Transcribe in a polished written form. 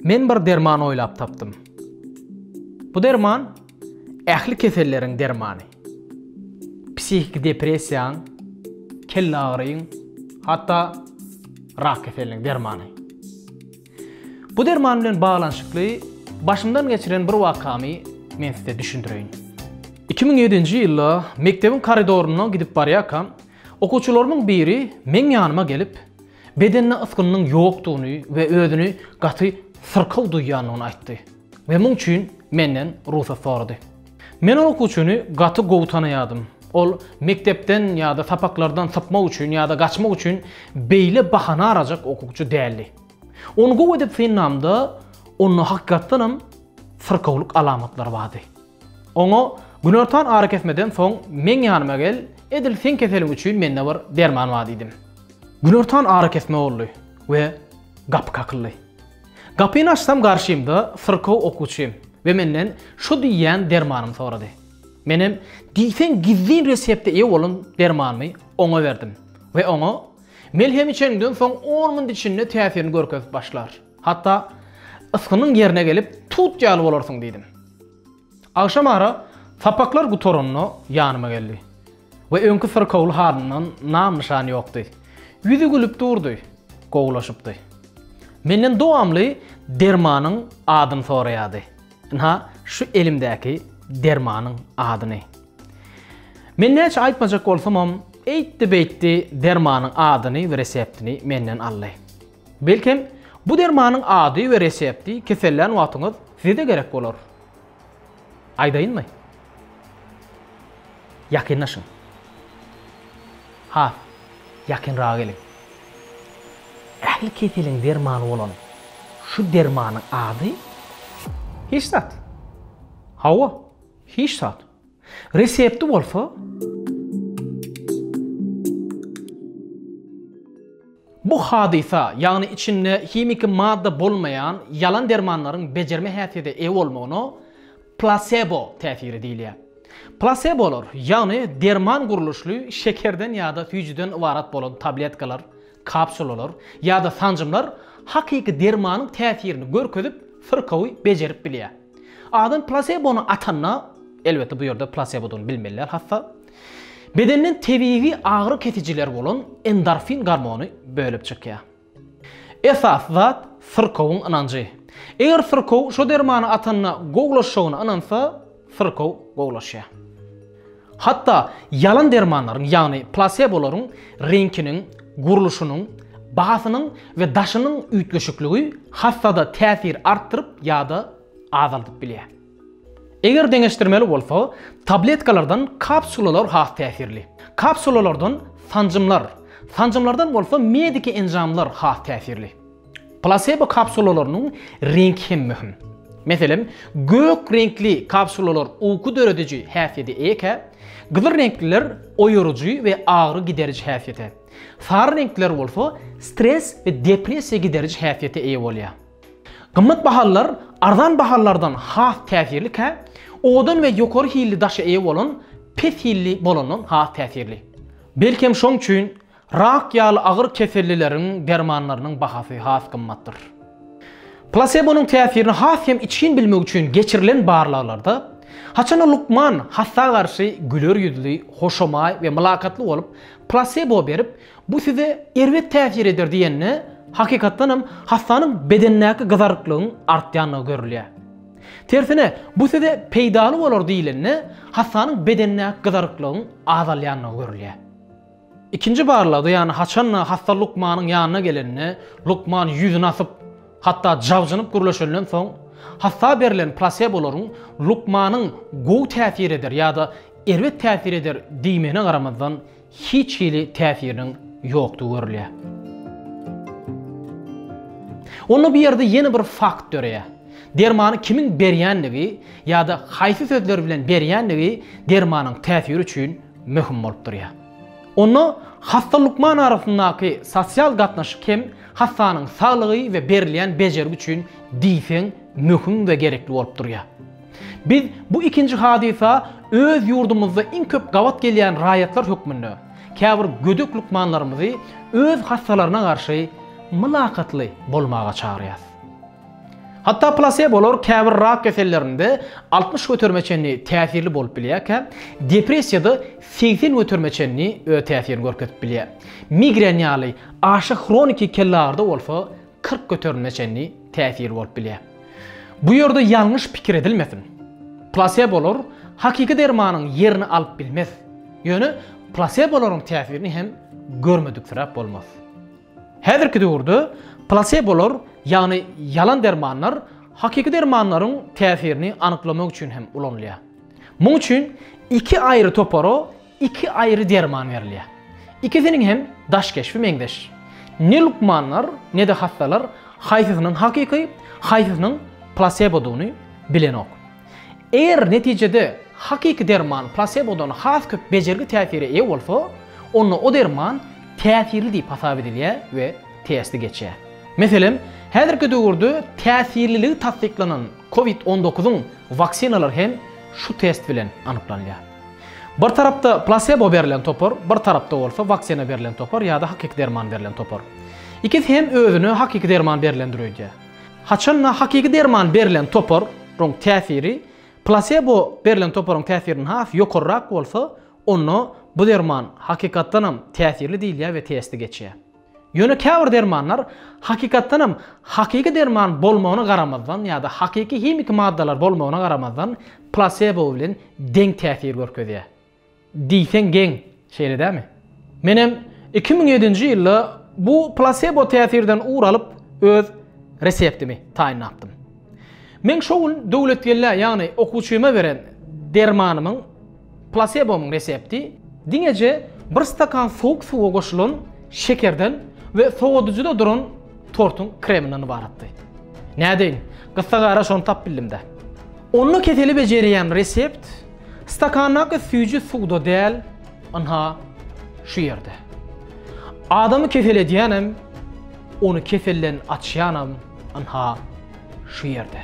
Men bir derman oylap tapdım. Bu derman ähli kesellerin dermanı. Psihik depresiýan, kelle ağrıyın, hatta rak keselliğin dermanı. Bu derman bilen bağlanşykly başımdan geçiren bir wakamy men size düşündireyim. 2007-nji ýylda mektebin koridoruna gidip barýakam, okuwçylaryň biri men ýanyma gelip bedenine ıskınnyň ýokdugyny we özüni gaty sırkıl duýýanyny aýtdy. Ve muň üçin menden ruhsat sorady. Men o okuwçyny gaty gowtanaýadym. Ol mektepden ýa-da sapaklardan sapmak üçin ýa-da gaçmak üçin beýle bahana arajak okuwçy däldi. Onu gow edip finnamda onu hakykatdanam sırkawlyk alamatlary bardy. Oňa günörtan ara kesmeden soň men ýanyma gel, edil sen keseliň üçin mende bir derman bar diýdim. Günörtan ara kesme boldy we gap kakyldy. Gapyny açsam garşymda sırkaw okuwçym we menden şu diýen dermanym sorady. Menem diýsen gizli resepte eýe bolan dermanymy oňa berdim we oňa melhem içenden soň 10 minut içinde täsirini görkezip başlar. Hatta ıskynyň ýerine gelip tut ýaly bolarsyň diýdim. Akşam ara sapaklar gutorunna ýanyma geldi. We öňkü sırkawly halyndan nam nişany ýokdy. Yüzü gülüp durdy, gowlaşypdy. Menden dowamly dermanyň adyny soraýady. Ha, şu elimdäki dermanyň adyny. Men näçe aýtmajak bolsam, eýtdi dermanyň adyny we reseptini menden aldy. Belkim bu dermanyň ady we resepti keselläň wagtyňyz size de gerek bolar. Aýdaýynmy? Ýakynlaşyň. Ha, ýakynraga geliň. Ähli keseliň dermany bolan şu dermanyň ady Hişsat. Hawa, hişsat. Resepti bolsa bu hadisa, yani içinde kimik madde bolmayan yalan dermanların becerme häsiýetine ew bolmagyny placebo täsiri diýilýär. Placebolar, yani derman guruluşly şekerden ýa-da süýjüden ibarat bolan tabletkalar, kapsulalar ýa-da sancymlar hakyky dermanyň täsirini görkezip fırkawy bejerip bilýär. Adam placebonu atanna, elbette bu ýerde placebodan bilmeliler, hatta bedenin tebiği ağrı kesijiler bolan endorfin gormonu bölüp çykýar. Esas zat fırkawyň anancı. Eger fırkaw şu dermany atanna gowlaşýagyna anansa, fırkaw gowlaşýar. Hatta yalan dermanlaryň, ýagny placebolaryň reňkiniň, guruluşynyň, bahasynyň we daşynyň üýtgeşikligi hastada täsir artdyryp ýa-da azaldyp bilýär. Eger deňeşdirmeli bolsa, tabletkalardan kapsulalar has täsirli. Kapsulalardan sancymlar, sancymlardan bolsa mediki enzamlar has täsirli. Placebo kapsulalarynyň rengi hem mühim. Meselem, gök renkli kapsulalar uyku döredici häsiýeti eke, gyzyl renkliler oýuruji we ağrı giderici häsiýete. Sarı renkler bolsa stres ve depresiýa giderici häsiýete eýe bolýar. Gymmat bahalar arzan bahalardan has täsirli, odan ve ýokary hilli daşy eýe bolan pes hilli bolandan has täsirli. Belkim şoň üçin rak ýaly agyr kesellileriň dermanlarynyň bahasy has gymmatdyr. Placebo'nun täsirini has hem için bilmek üçin geçirilen barlaglarda haçan Lukman hasta garşy güler ýüzli, hoşomay we mylakatly bolup placebo berip bu size erwet täsir eder diýenne hakykatdanam hastanyň bedennäki gyzaryklygyň artýanyny görülýär. Tersine bu size peýdaly bolar diýilenne hastanyň bedennäki gyzaryklygyň azalýanyny görülýär. İkinci barlagda, ýani haçan hasta Lukmanyň ýanyna gelenne Lukman ýüzüni asyp hatta jawjynyp gürleşenden soň hasta berilen placebolaryň Lukmanyň gow täsir eder ýa-da erwet täsir eder diýmegine garamazdan hiç hili täsiriniň ýokdugy görülýär. Onu bir ýerde ýene bir fakt görýär. Dermany kimiň berýänligi ýa-da haýsy sözler bilen berýänligi dermanyň täsiri üçin möhüm bolup durýar. Onu hasta Lukman arasyndaky sosial gatnaşyk hem hastanyň saglygy we berilýän bejergi üçin diýsen möhüm we gerekli bolup durýar. Biz bu ikinci hadisa öz ýurdumyzda iň köp gawat gelýän raýatlar hökmünde käbir gödük Lukmanlarymyzy öz hastalaryna garşy mylakatly bolmaga çağırýar. Hatta plasebolar käbir rak kesellerinde 60 götürmeçenli täsirli bolup bilýär. Depressiyada 80 götürmeçenli täsirini görkezip bilýär. Migren ýaly aşy kronik kellarda bolsa 40 götürmeçenli täsiri bolup bilýär. Bu ýerde ýalňyş pikir edilmesin. Plasebolar hakiki dermanyň yerini alyp bilmez. Ýöne plasebolaryň täsirini hem görmedik sebäp bolmaz. Häzirki döwürde plasebolar ýagny yalan dermanlar hakiki dermanlaryň täsirini anyklamak üçin hem ulanylýar. Muň üçin iki aýry topara iki aýry derman berilýär. İkisiniň hem daşkeşfi meňdeş. Ne lukmanlar ne de hastalar haýsysynyň hakiki, haýsysynyň plasebodyny bilenok. Eğer neticede hakiki derman plasebodan has köp bejergi täsiri ýa bolsa, onu o derman täsirli diýip hasap edilýär we testi geçýär. Meselem, häzirki döwürde täsirliligi tasdiklanan COVID-19'un vaksinalar hem şu test bilen anyklanýar. Bir tarapda plasebo berilen topar, bir tarapda bolsa vaksina berilen topar ýa-da hakiki derman berilen topar. İkisi hem özüni hakiki derman berilendirýär. Haçanla hakiki derman berilen toparın täsiri plasebo berilen toparın täsirinden has ýokarrak bolsa, onu bu derman hakikatdanam täsirli diýilýär we testi geçýär. Ýöne käbir dermanlar hakikatdanam hakiki derman bolmagyna garamazdan ýa-da hakiki hemik maddalar bolmagyna garamazdan plasebo bilen deň täsir görkezýär. Diýsen geň şeýle dämi? Menem 2007-nji ýylda bu plasebo täsirinden uğralyp öz reseptimi taýin etdim. Men şol döwlet ýerler, ýagny okuwçyma beren dermanymyň plasebomyň resepti diňeje bir stakan soğuk suwa goşulan şekerden we soğuducuda duran tortun kreminden ibaratdy. Nädeýin? Gyssaga ara şonu tap bildim-de. Onu keteli bejerýän resept stakanaky süýji suwda däl, anha şu ýerde. Adamy kefeledýänem, onu kefellen açýanam, anha şu ýerde.